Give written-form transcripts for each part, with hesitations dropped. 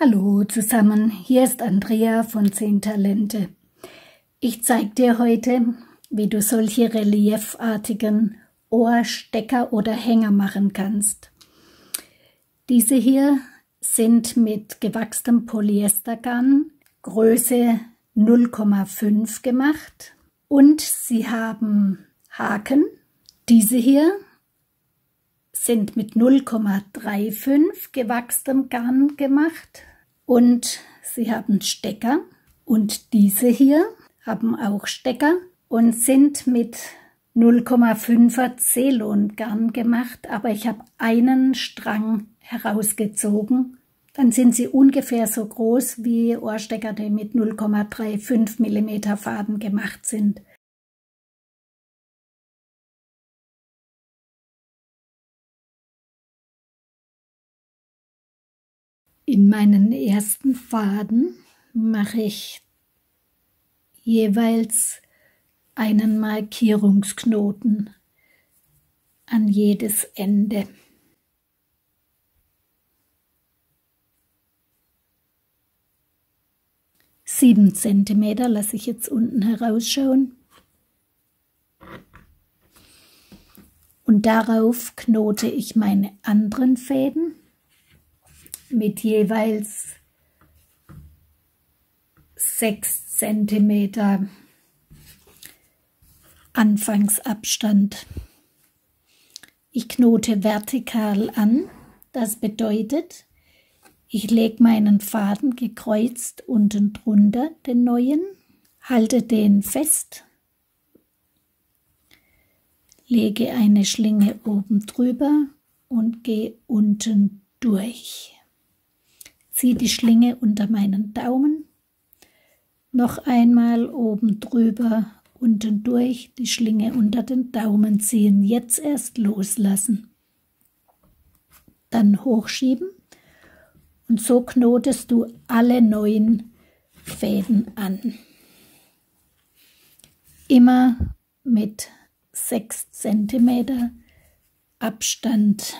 Hallo zusammen, hier ist Andrea von 10 Talente. Ich zeige dir heute, wie du solche reliefartigen Ohrstecker oder Hänger machen kannst. Diese hier sind mit gewachstem Polyestergarn, Größe 0,5 gemacht und sie haben Haken. Diese hier sind mit 0,35 gewachsenem Garn gemacht und sie haben Stecker, und diese hier haben auch Stecker und sind mit 0,5er Ceylon-Garn gemacht, aber ich habe einen Strang herausgezogen. Dann sind sie ungefähr so groß wie Ohrstecker, die mit 0,35 mm Faden gemacht sind. In meinen ersten Faden mache ich jeweils einen Markierungsknoten an jedes Ende. Sieben Zentimeter lasse ich jetzt unten herausschauen. Und darauf knote ich meine anderen Fäden mit jeweils 6 cm Anfangsabstand. Ich knote vertikal an, das bedeutet, ich lege meinen Faden gekreuzt unten drunter, den neuen, halte den fest, lege eine Schlinge oben drüber und gehe unten durch. Ziehe die Schlinge unter meinen Daumen, noch einmal oben drüber, unten durch, die Schlinge unter den Daumen ziehen, jetzt erst loslassen, dann hochschieben und so knotest du alle 9 Fäden an. Immer mit 6 cm Abstand.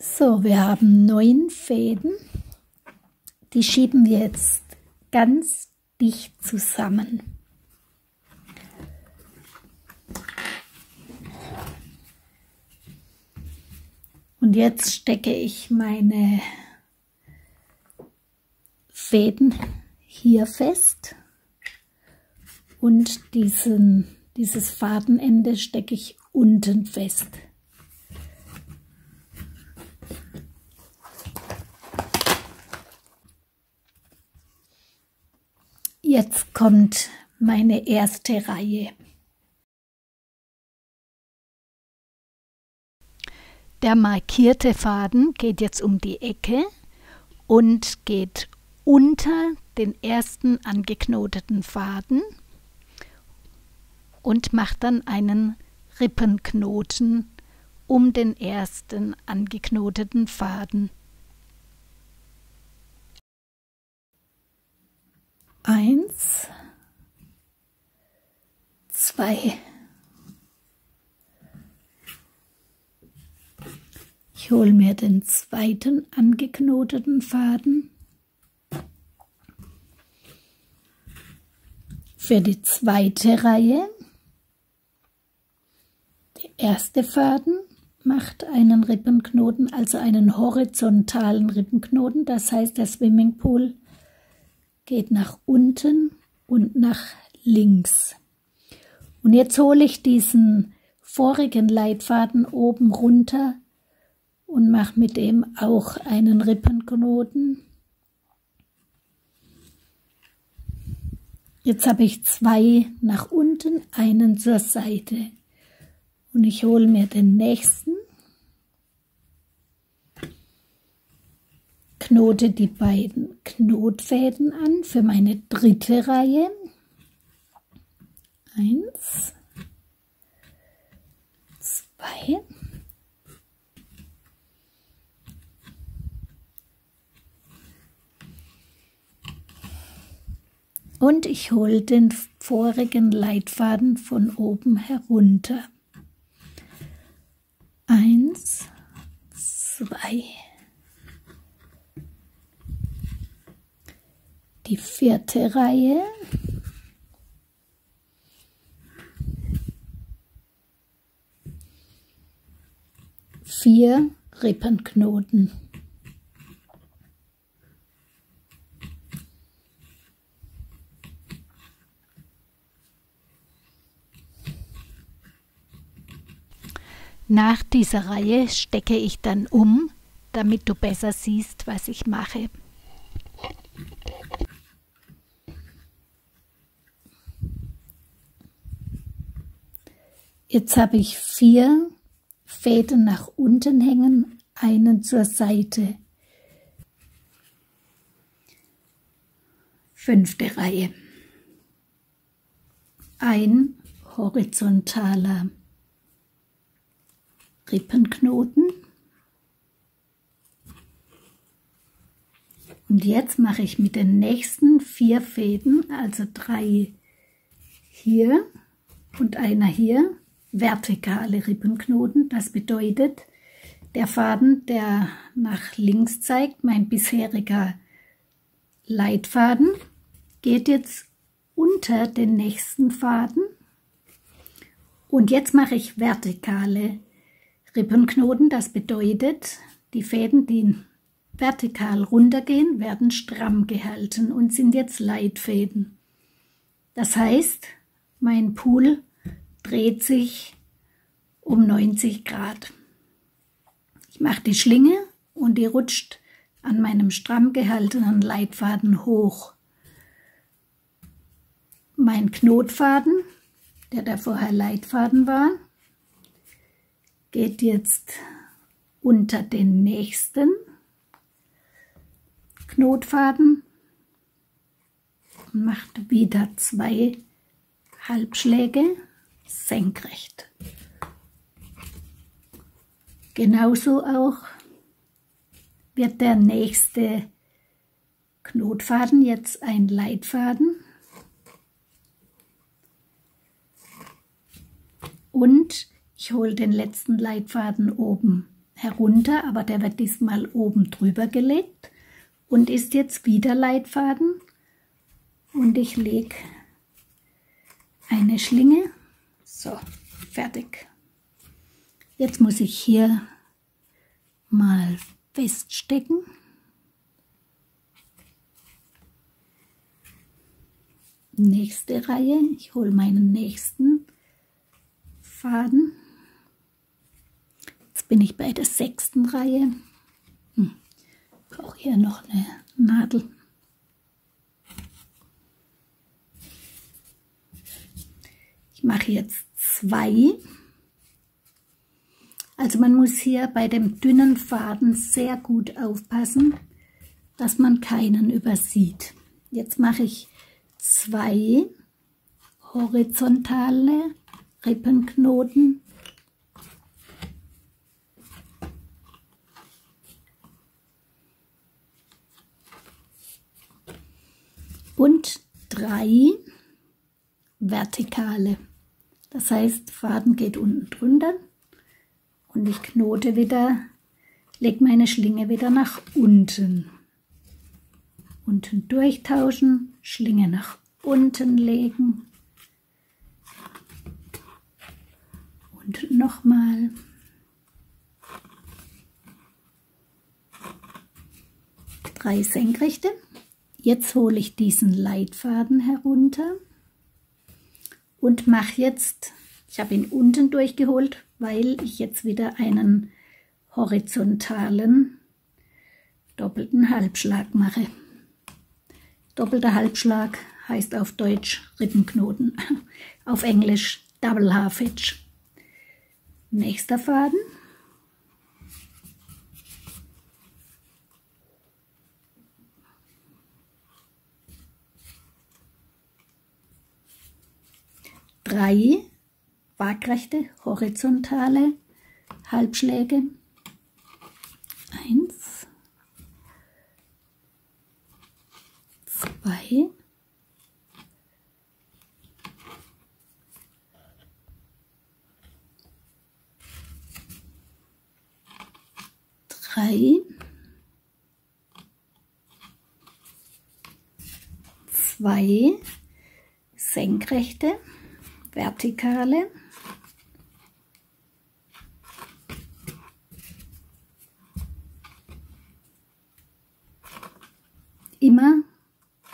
So, wir haben 9 Fäden, die schieben wir jetzt ganz dicht zusammen. Und jetzt stecke ich meine Fäden hier fest und dieses Fadenende stecke ich unten fest. Jetzt kommt meine erste Reihe. Der markierte Faden geht jetzt um die Ecke und geht unter den ersten angeknoteten Faden und macht dann einen Rippenknoten um den ersten angeknoteten Faden. 1, 2. Ich hole mir den zweiten angeknoteten Faden. Für die zweite Reihe, der erste Faden macht einen Rippenknoten, also einen horizontalen Rippenknoten, das heißt der Swimmingpool geht nach unten und nach links. Und jetzt hole ich diesen vorigen Leitfaden oben runter und mache mit dem auch einen Rippenknoten. Jetzt habe ich 2 nach unten, einen zur Seite. Und ich hole mir den nächsten, knote die beiden Knotfäden an für meine dritte Reihe. 1, 2. Und ich hole den vorigen Leitfaden von oben herunter. 1, 2. Die 4. Reihe. Vier Rippenknoten. Nach dieser Reihe stecke ich dann um, damit du besser siehst, was ich mache. Jetzt habe ich 4 Fäden nach unten hängen, einen zur Seite. 5. Reihe. Ein horizontaler Rippenknoten. Und jetzt mache ich mit den nächsten 4 Fäden, also 3 hier und einer hier, vertikale Rippenknoten. Das bedeutet, der Faden, der nach links zeigt, mein bisheriger Leitfaden, geht jetzt unter den nächsten Faden. Und jetzt mache ich vertikale Rippenknoten. Das bedeutet, die Fäden, die vertikal runtergehen, werden stramm gehalten und sind jetzt Leitfäden. Das heißt, mein Pool dreht sich um 90 Grad. Ich mache die Schlinge und die rutscht an meinem stramm gehaltenen Leitfaden hoch. Mein Knotfaden, der vorher Leitfaden war, geht jetzt unter den nächsten Knotfaden und macht wieder 2 Halbschläge senkrecht. Genauso auch wird der nächste Knotfaden jetzt ein Leitfaden und ich hole den letzten Leitfaden oben herunter, aber der wird diesmal oben drüber gelegt und ist jetzt wieder Leitfaden und ich lege eine Schlinge. So, fertig. Jetzt muss ich hier mal feststecken. Nächste Reihe. Ich hole meinen nächsten Faden. Jetzt bin ich bei der 6. Reihe. Ich brauche hier noch eine Nadel. Ich mache jetzt 2. Also man muss hier bei dem dünnen Faden sehr gut aufpassen, dass man keinen übersieht. Jetzt mache ich 2 horizontale Rippenknoten und 3 vertikale. Das heißt, Faden geht unten drunter und ich knote wieder, lege meine Schlinge wieder nach unten. Unten durchtauschen, Schlinge nach unten legen und nochmal. Drei senkrechte. Jetzt hole ich diesen Leitfaden herunter und mache jetzt, ich habe ihn unten durchgeholt, weil ich jetzt wieder einen horizontalen doppelten Halbschlag mache. Doppelter Halbschlag heißt auf Deutsch Rippenknoten, auf Englisch Double Half Hitch. Nächster Faden. Drei waagrechte horizontale Halbschläge. 1, 2, 3, 2 senkrechte, vertikale, immer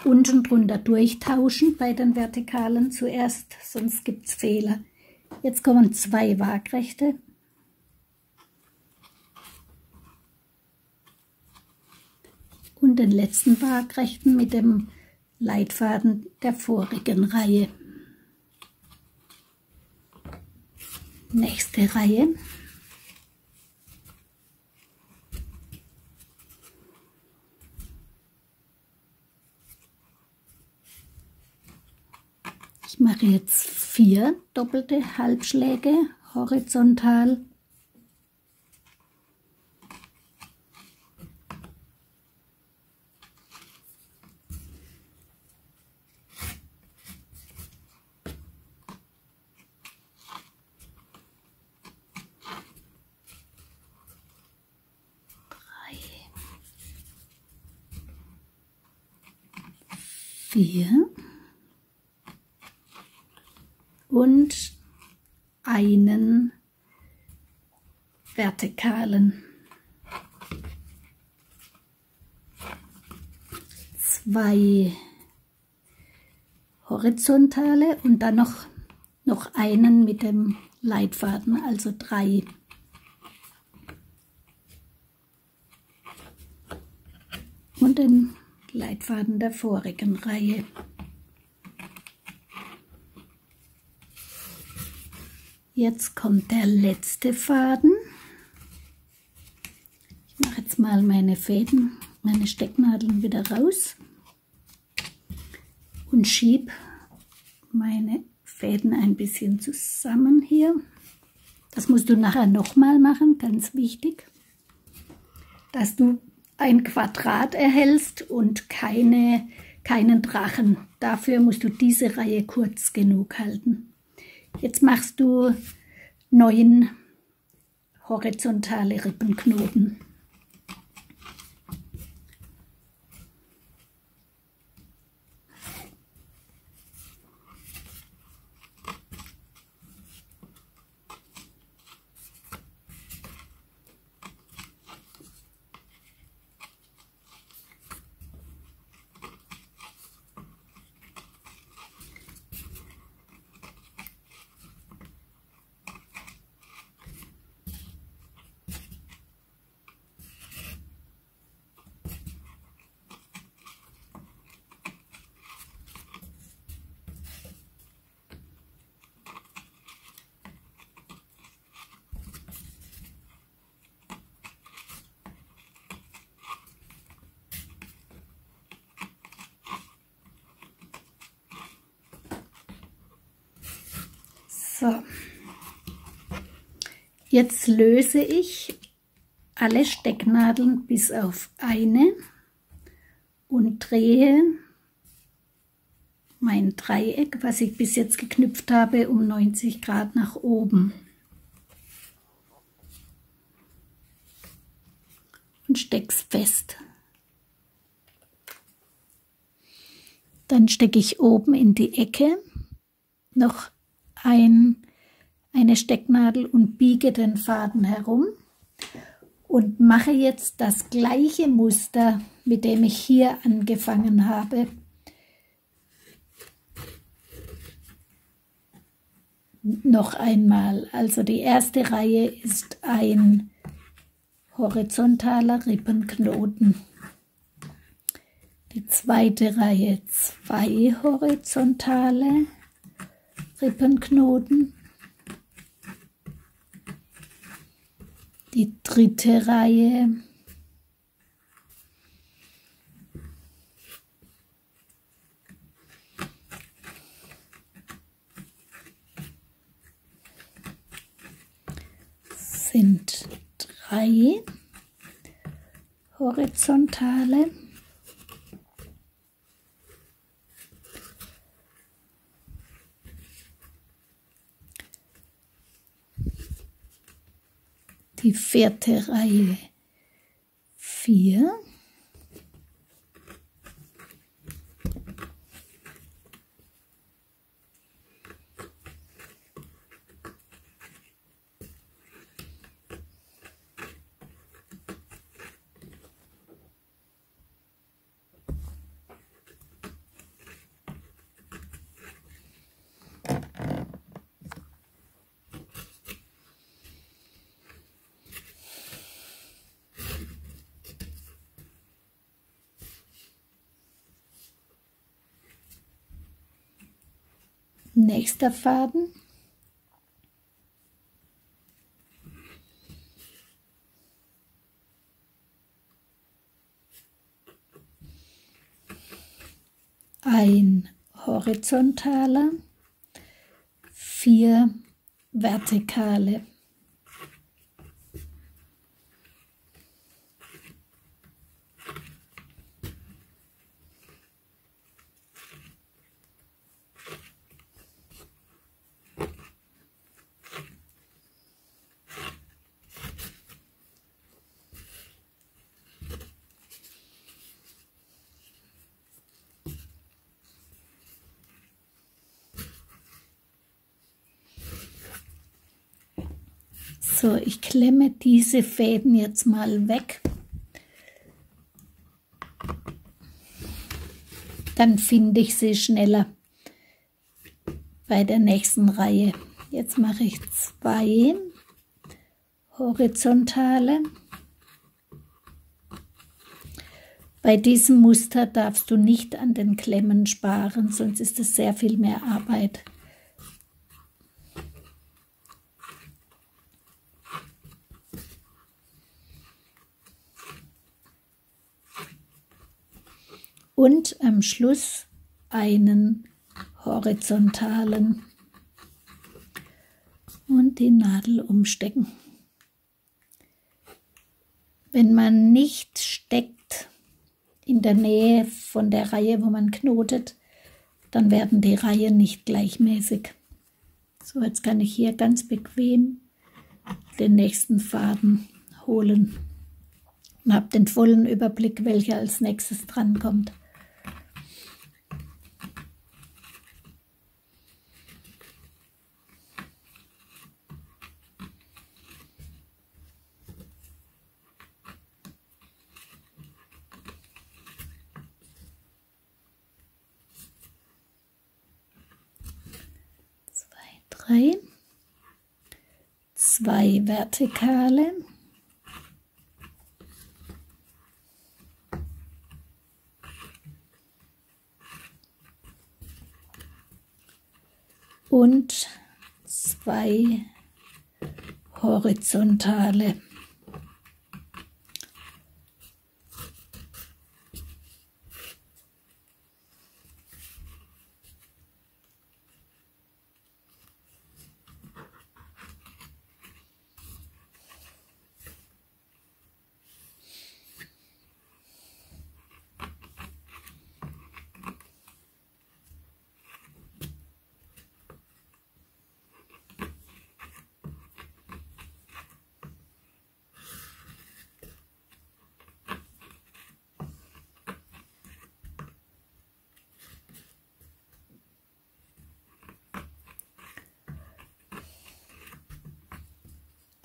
unten drunter durchtauschen bei den Vertikalen zuerst, sonst gibt es Fehler. Jetzt kommen 2 Waagrechte. Und den letzten Waagrechten mit dem Leitfaden der vorigen Reihe. Nächste Reihe. Ich mache jetzt 4 doppelte Halbschläge horizontal. Vier und einen vertikalen, 2 horizontale und dann noch einen mit dem Leitfaden, also 3. Und den Leitfaden der vorigen Reihe. Jetzt kommt der letzte Faden. Ich mache jetzt mal meine Fäden, meine Stecknadeln wieder raus und schiebe meine Fäden ein bisschen zusammen hier. Das musst du nachher nochmal machen, ganz wichtig, dass du ein Quadrat erhältst und keinen Drachen. Dafür musst du diese Reihe kurz genug halten. Jetzt machst du 9 horizontale Rippenknoten. So, jetzt löse ich alle Stecknadeln bis auf eine und drehe mein Dreieck, was ich bis jetzt geknüpft habe, um 90 Grad nach oben. Und stecke es fest. Dann stecke ich oben in die Ecke noch eine Stecknadel und biege den Faden herum und mache jetzt das gleiche Muster, mit dem ich hier angefangen habe. Noch einmal, also die erste Reihe ist ein horizontaler Rippenknoten. Die zweite Reihe 2 horizontale Rippenknoten. Die dritte Reihe sind 3 horizontale. Die vierte Reihe 4. Nächster Faden. Ein horizontaler, 4 vertikale. So, ich klemme diese Fäden jetzt mal weg. Dann finde ich sie schneller bei der nächsten Reihe. Jetzt mache ich 2 horizontale. Bei diesem Muster darfst du nicht an den Klemmen sparen, sonst ist es sehr viel mehr Arbeit. Und am Schluss einen horizontalen und die Nadel umstecken. Wenn man nicht steckt in der Nähe von der Reihe, wo man knotet, dann werden die Reihen nicht gleichmäßig. So, jetzt kann ich hier ganz bequem den nächsten Faden holen und habe den vollen Überblick, welcher als nächstes dran kommt. Drei, 2 vertikale, und 2 horizontale.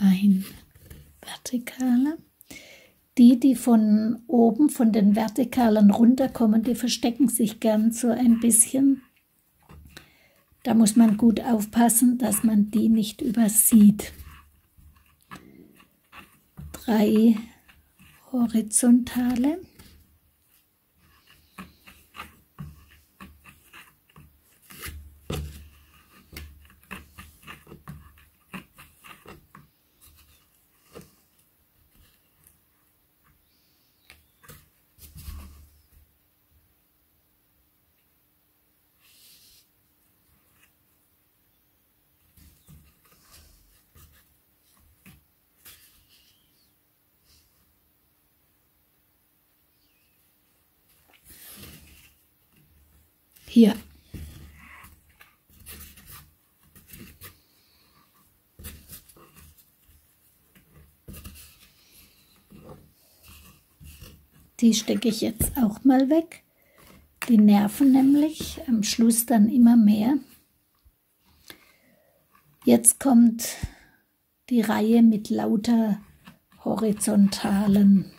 Ein vertikaler. Die von oben, von den vertikalen runterkommen, die verstecken sich gern so ein bisschen. Da muss man gut aufpassen, dass man die nicht übersieht. 3 horizontale. Hier. Die stecke ich jetzt auch mal weg. Die nerven nämlich am Schluss dann immer mehr. Jetzt kommt die Reihe mit lauter horizontalen.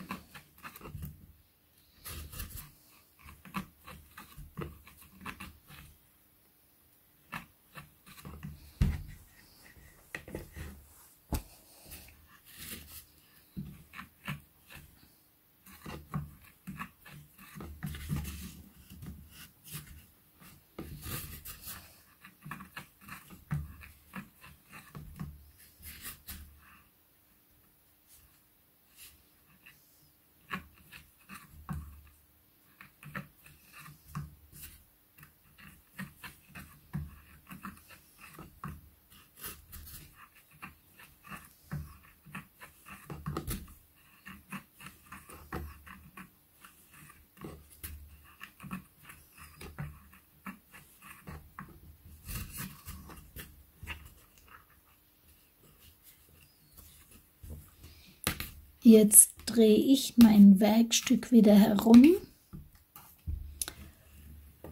Jetzt drehe ich mein Werkstück wieder herum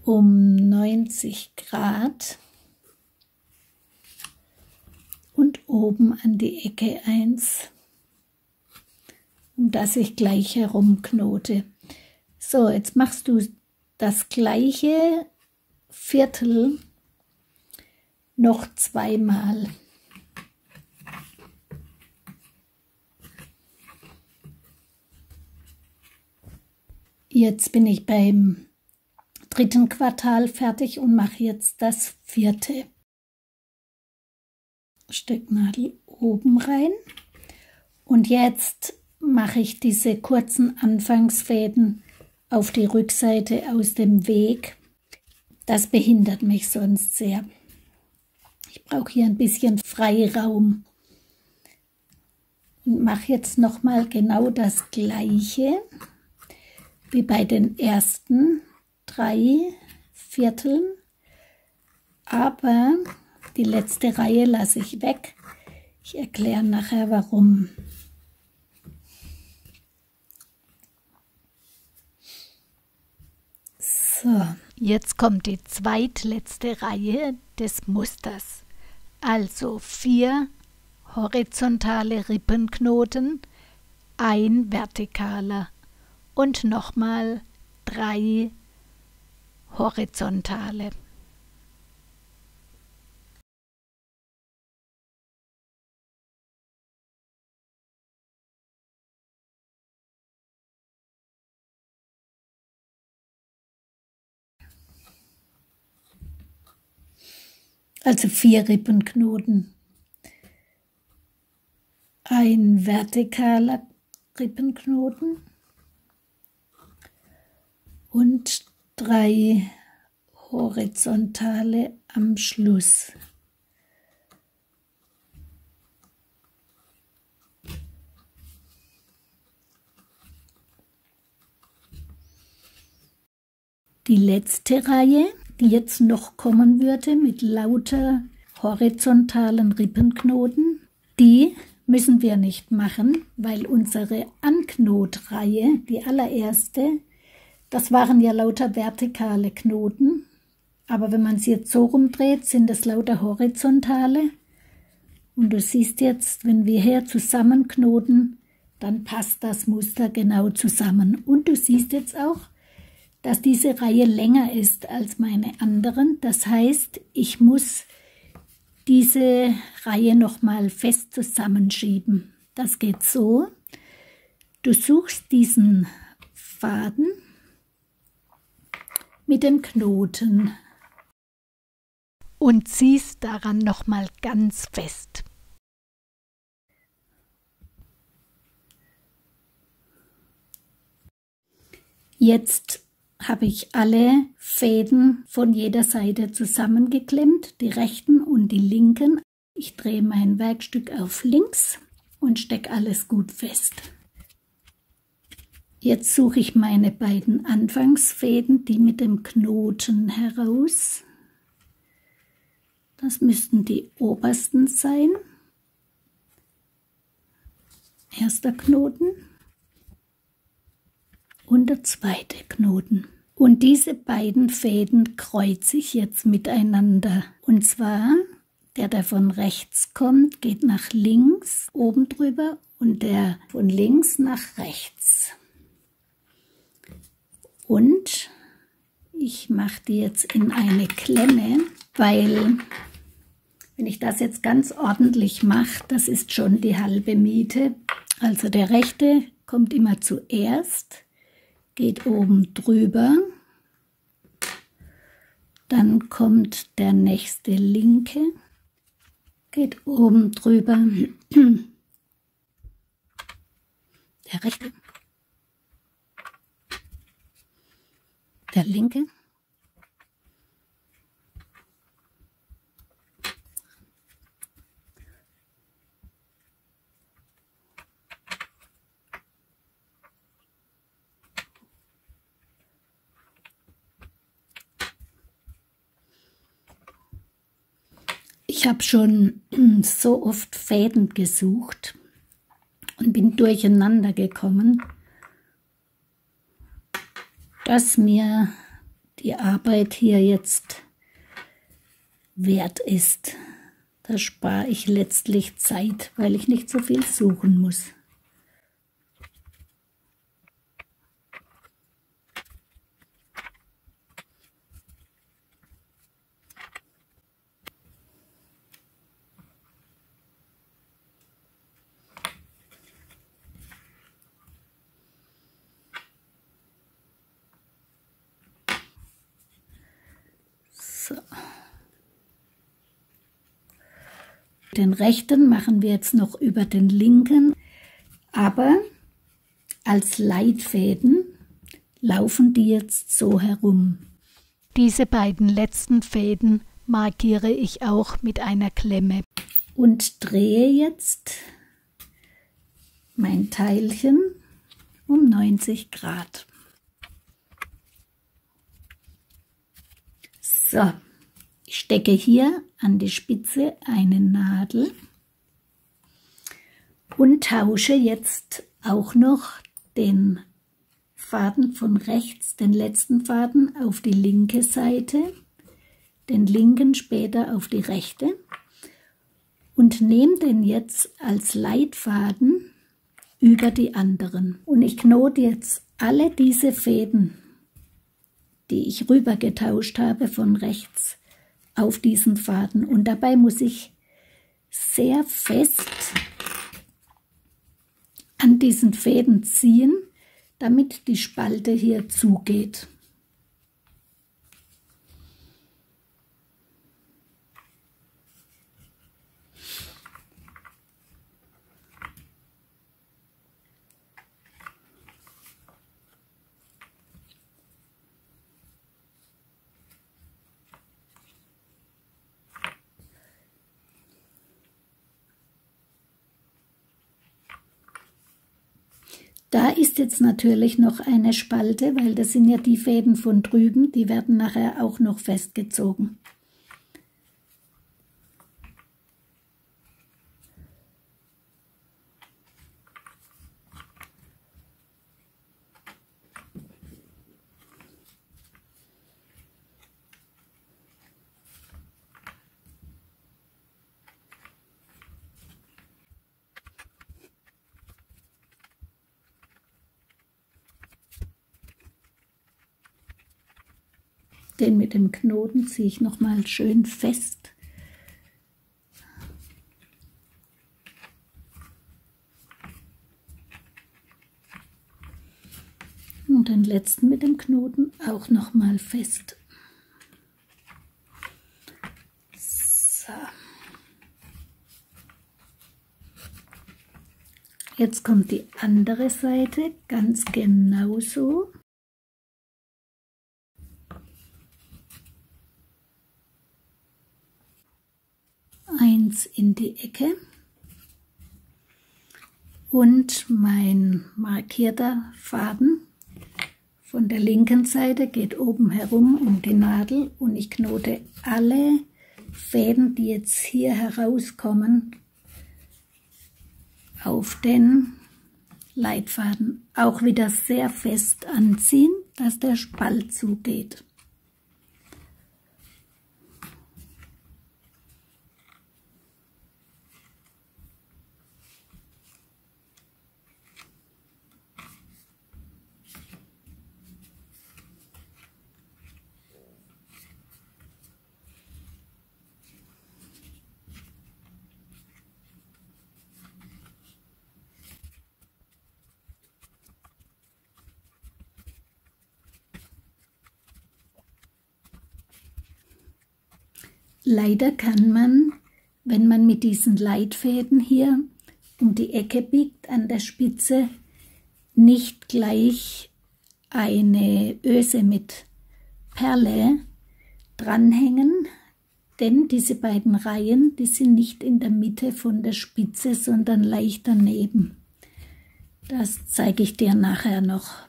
um 90 Grad und oben an die Ecke 1, um das ich gleich herumknote. So, jetzt machst du das gleiche Viertel noch zweimal. Jetzt bin ich beim dritten Quartal fertig und mache jetzt das vierte. Stecknadel oben rein. Und jetzt mache ich diese kurzen Anfangsfäden auf die Rückseite aus dem Weg. Das behindert mich sonst sehr. Ich brauche hier ein bisschen Freiraum. Und mache jetzt nochmal genau das Gleiche wie bei den ersten 3 Vierteln, aber die letzte Reihe lasse ich weg. Ich erkläre nachher warum. So, jetzt kommt die zweitletzte Reihe des Musters. Also 4 horizontale Rippenknoten, ein vertikaler und nochmal 3 horizontale. Also 4 Rippenknoten. Ein vertikaler Rippenknoten und 3 horizontale am Schluss. Die letzte Reihe, die jetzt noch kommen würde mit lauter horizontalen Rippenknoten, die müssen wir nicht machen, weil unsere Anknotreihe, die allererste, das waren ja lauter vertikale Knoten, aber wenn man sie jetzt so rumdreht, sind es lauter horizontale. Und du siehst jetzt, wenn wir hier zusammenknoten, dann passt das Muster genau zusammen. Und du siehst jetzt auch, dass diese Reihe länger ist als meine anderen. Das heißt, ich muss diese Reihe nochmal fest zusammenschieben. Das geht so. Du suchst diesen Faden mit dem Knoten und ziehst daran nochmal ganz fest. Jetzt habe ich alle Fäden von jeder Seite zusammengeklemmt, die rechten und die linken. Ich drehe mein Werkstück auf links und stecke alles gut fest. Jetzt suche ich meine beiden Anfangsfäden, die mit dem Knoten heraus. Das müssten die obersten sein. Erster Knoten. und der zweite Knoten. Und diese beiden Fäden kreuze ich jetzt miteinander. Und zwar, der von rechts kommt, geht nach links oben drüber und der von links nach rechts. Und ich mache die jetzt in eine Klemme, weil wenn ich das jetzt ganz ordentlich mache, das ist schon die halbe Miete. Also der rechte kommt immer zuerst, geht oben drüber, dann kommt der nächste linke, geht oben drüber, der rechte, der linke, ich habe schon so oft Fäden gesucht und bin durcheinander gekommen, dass mir die Arbeit hier jetzt wert ist. Da spare ich letztlich Zeit, weil ich nicht so viel suchen muss. So. Den rechten machen wir jetzt noch über den linken, aber als Leitfäden laufen die jetzt so herum. Diese beiden letzten Fäden markiere ich auch mit einer Klemme und drehe jetzt mein Teilchen um 90 Grad. So, ich stecke hier an die Spitze eine Nadel und tausche jetzt auch noch den Faden von rechts, den letzten Faden, auf die linke Seite, den linken später auf die rechte und nehme den jetzt als Leitfaden über die anderen. Und ich knote jetzt alle diese Fäden, die ich rüber getauscht habe von rechts, auf diesen Faden. Und dabei muss ich sehr fest an diesen Fäden ziehen, damit die Spalte hier zugeht. Da ist jetzt natürlich noch eine Spalte, weil das sind ja die Fäden von drüben, die werden nachher auch noch festgezogen. Den mit dem Knoten ziehe ich noch mal schön fest. Und den letzten mit dem Knoten auch noch mal fest. So. Jetzt kommt die andere Seite ganz genauso. Eins in die Ecke und mein markierter Faden von der linken Seite geht oben herum um die Nadel und ich knote alle Fäden, die jetzt hier herauskommen, auf den Leitfaden auch wieder sehr fest anziehen, dass der Spalt zugeht. Leider kann man, wenn man mit diesen Leitfäden hier um die Ecke biegt an der Spitze, nicht gleich eine Öse mit Perle dranhängen, denn diese beiden Reihen, die sind nicht in der Mitte von der Spitze, sondern leicht daneben. Das zeige ich dir nachher noch.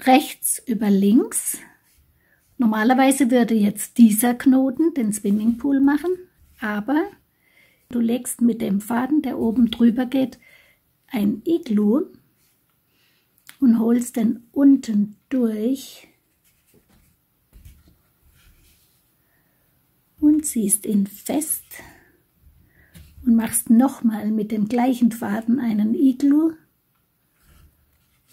Rechts über links. Normalerweise würde jetzt dieser Knoten den Swimmingpool machen, aber du legst mit dem Faden, der oben drüber geht, ein Iglu und holst den unten durch und ziehst ihn fest und machst nochmal mit dem gleichen Faden einen Iglu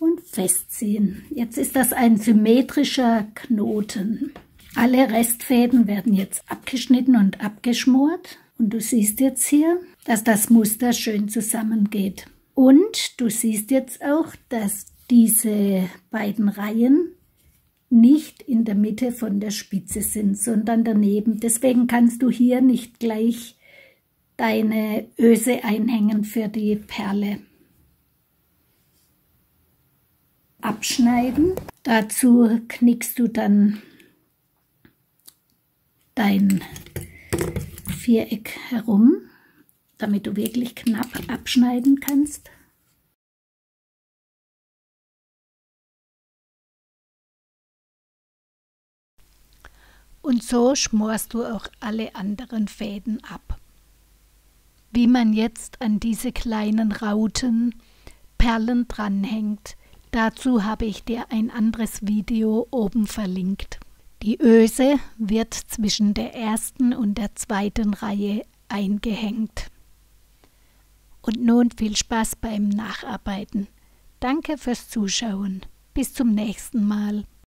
und festziehen. Jetzt ist das ein symmetrischer Knoten. Alle Restfäden werden jetzt abgeschnitten und abgeschmort. Und du siehst jetzt hier, dass das Muster schön zusammengeht. Und du siehst jetzt auch, dass diese beiden Reihen nicht in der Mitte von der Spitze sind, sondern daneben. Deswegen kannst du hier nicht gleich deine Öse einhängen für die Perle. Abschneiden. Dazu knickst du dann dein Viereck herum, damit du wirklich knapp abschneiden kannst. Und so schmorst du auch alle anderen Fäden ab. Wie man jetzt an diese kleinen Rauten Perlen dranhängt, dazu habe ich dir ein anderes Video oben verlinkt. Die Öse wird zwischen der ersten und der zweiten Reihe eingehängt. Und nun viel Spaß beim Nacharbeiten. Danke fürs Zuschauen. Bis zum nächsten Mal.